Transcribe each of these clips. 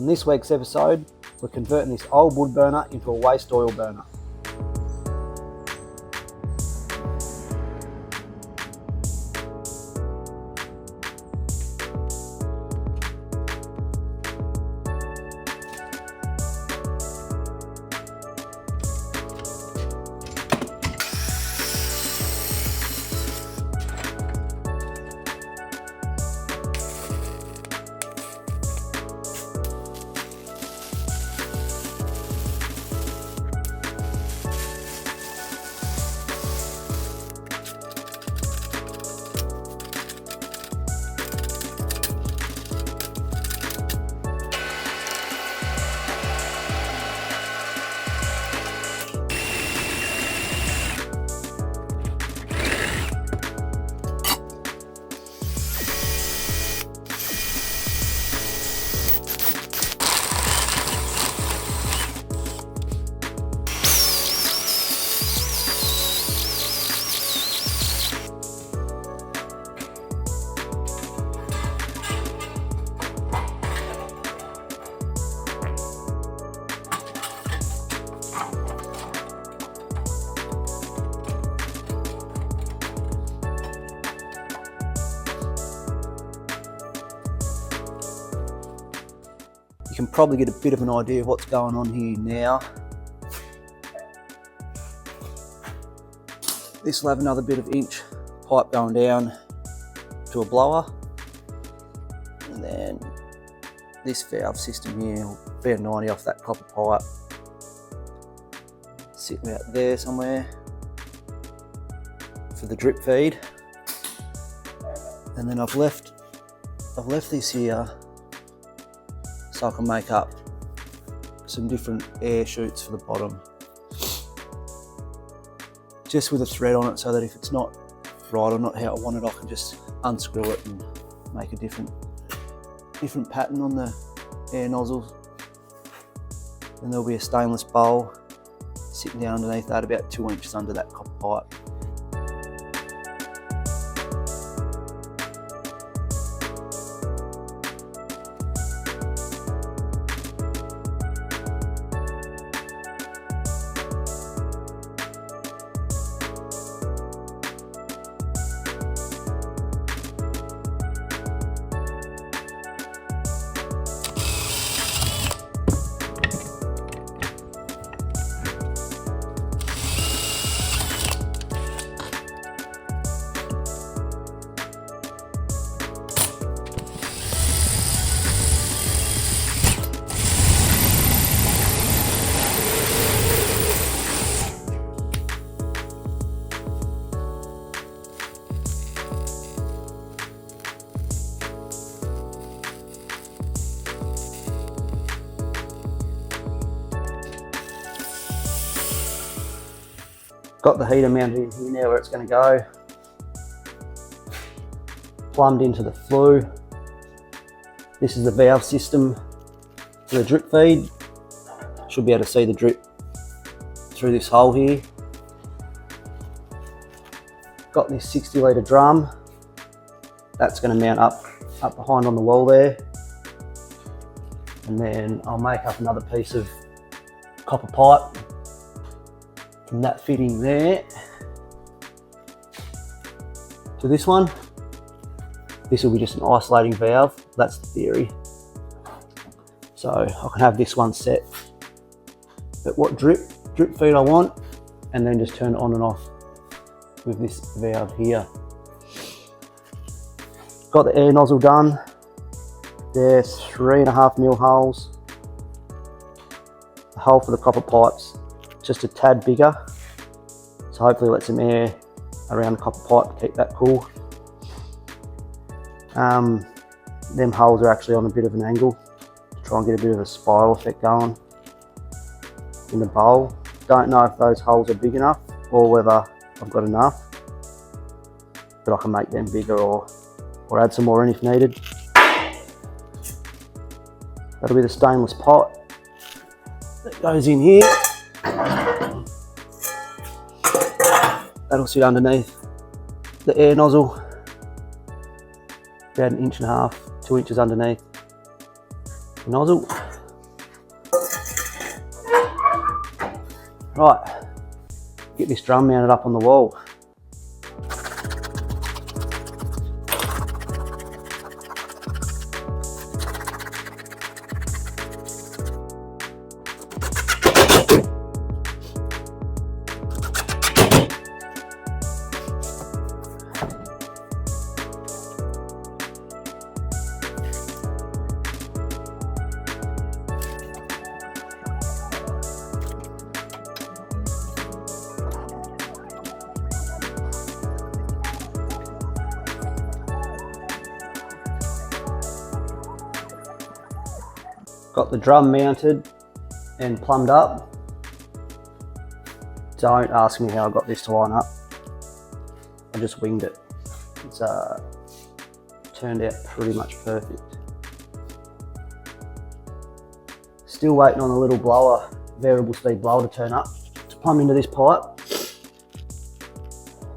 On this week's episode, we're converting this old wood burner into a waste oil burner. You can probably get a bit of an idea of what's going on here now. This will have another bit of inch pipe going down to a blower. And then this valve system here will be a 90 off that copper pipe. Sitting out there somewhere for the drip feed. And then I've left this here so I can make up some different air chutes for the bottom. Just with a thread on it so that if it's not right or not how I want it, I can just unscrew it and make a different pattern on the air nozzles. And there'll be a stainless bowl sitting down underneath that, about 2 inches under that copper pipe. Got the heater mounted in here now where it's going to go. Plumbed into the flue. This is the valve system for the drip feed. Should be able to see the drip through this hole here. Got this 60 litre drum. That's going to mount up behind on the wall there. And then I'll make up another piece of copper pipe from that fitting there to this one. This will be just an isolating valve. That's the theory. So I can have this one set at what drip feed I want, and then just turn it on and off with this valve here. Got the air nozzle done. There's 3.5mm holes. The hole for the copper pipe's just a tad bigger, so hopefully let some air around the copper pipe to keep that cool. Them holes are actually on a bit of an angle to try and get a bit of a spiral effect going in the bowl. Don't know if those holes are big enough or whether I've got enough, but I can make them bigger or add some more in if needed. That'll be the stainless pot that goes in here. That'll sit underneath the air nozzle, about 1.5 inches, 2 inches underneath the nozzle. Right, get this drum mounted up on the wall. Got the drum mounted and plumbed up. Don't ask me how I got this to line up. I just winged it. It's turned out pretty much perfect. Still waiting on a little blower, variable speed blower to turn up to plumb into this pipe.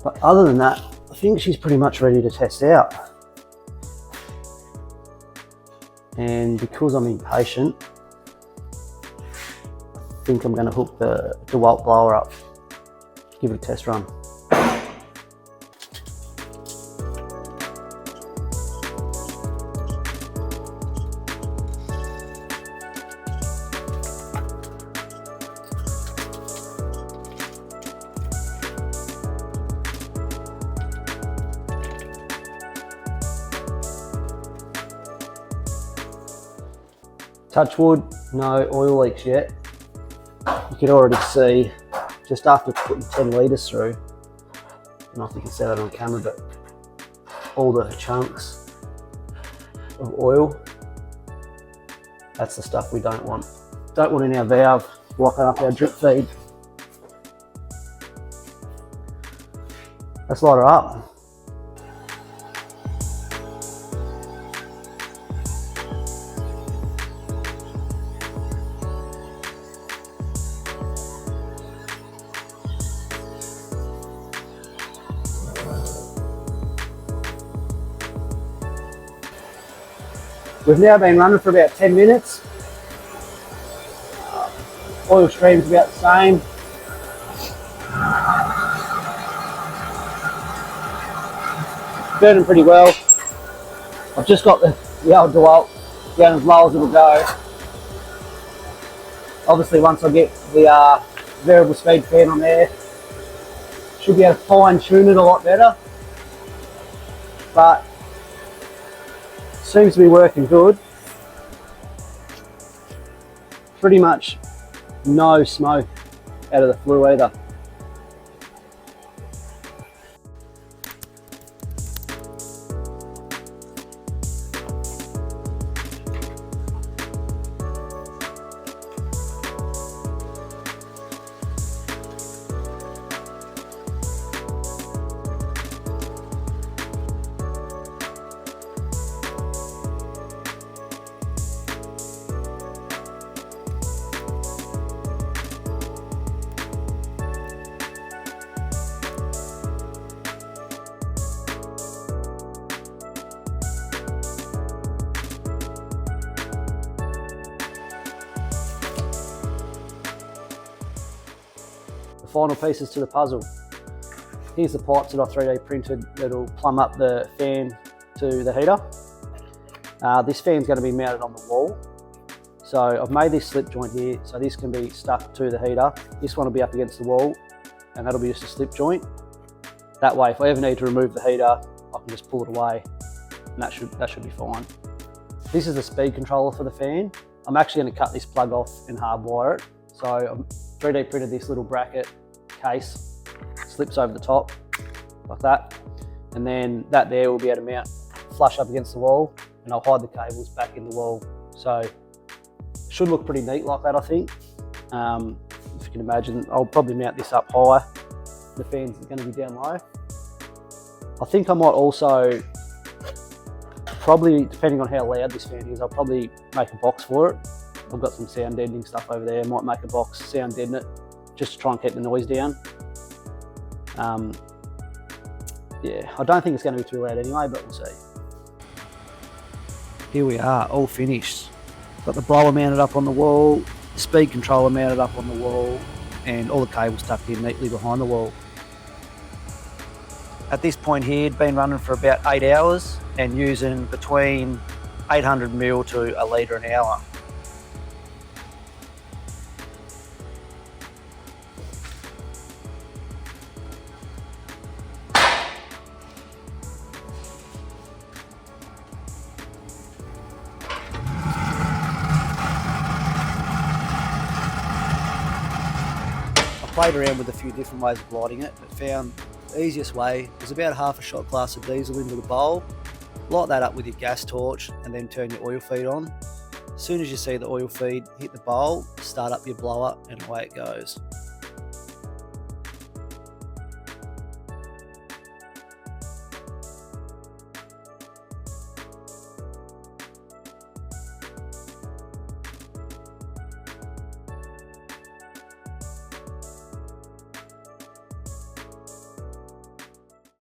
But other than that, I think she's pretty much ready to test out. And because I'm impatient, I think I'm going to hook the DeWalt blower up, give it a test run. Touch wood, no oil leaks yet. You can already see just after putting 10 litres through, I don't know if you can see that on camera, but all the chunks of oil, that's the stuff we don't want. Don't want in our valve blocking up our drip feed. Let's light her up. We've now been running for about 10 minutes. Oil stream's about the same. Burning pretty well. I've just got the old DeWalt down as low as it'll go. Obviously once I get the variable speed fan on there, should be able to fine tune it a lot better. But seems to be working good. Pretty much no smoke out of the flue either. Final pieces to the puzzle. Here's the pipes that I 3D printed that'll plumb up the fan to the heater. This fan's going to be mounted on the wall. So I've made this slip joint here, so this can be stuck to the heater. This one will be up against the wall, and that'll be just a slip joint. That way, if I ever need to remove the heater, I can just pull it away, and that should be fine. This is the speed controller for the fan. I'm actually going to cut this plug off and hardwire it. So I've 3D printed this little bracket case, slips over the top like that, and then that there will be able to mount flush up against the wall, and I'll hide the cables back in the wall. So it should look pretty neat like that, I think. If you can imagine, I'll probably mount this up high. The fan's going to be down low. I think I might also, probably depending on how loud this fan is, I'll probably make a box for it. I've got some sound deadening stuff over there. Might make a box, sound deaden it, just to try and keep the noise down. Yeah, I don't think it's going to be too loud anyway, but we'll see. Here we are, all finished. Got the blower mounted up on the wall, the speed controller mounted up on the wall, and all the cables tucked in neatly behind the wall. At this point here, it'd been running for about 8 hours and using between 800 mil to a litre an hour. I played around with a few different ways of lighting it, but found the easiest way was about half a shot glass of diesel into the bowl, light that up with your gas torch and then turn your oil feed on. As soon as you see the oil feed hit the bowl, start up your blower and away it goes.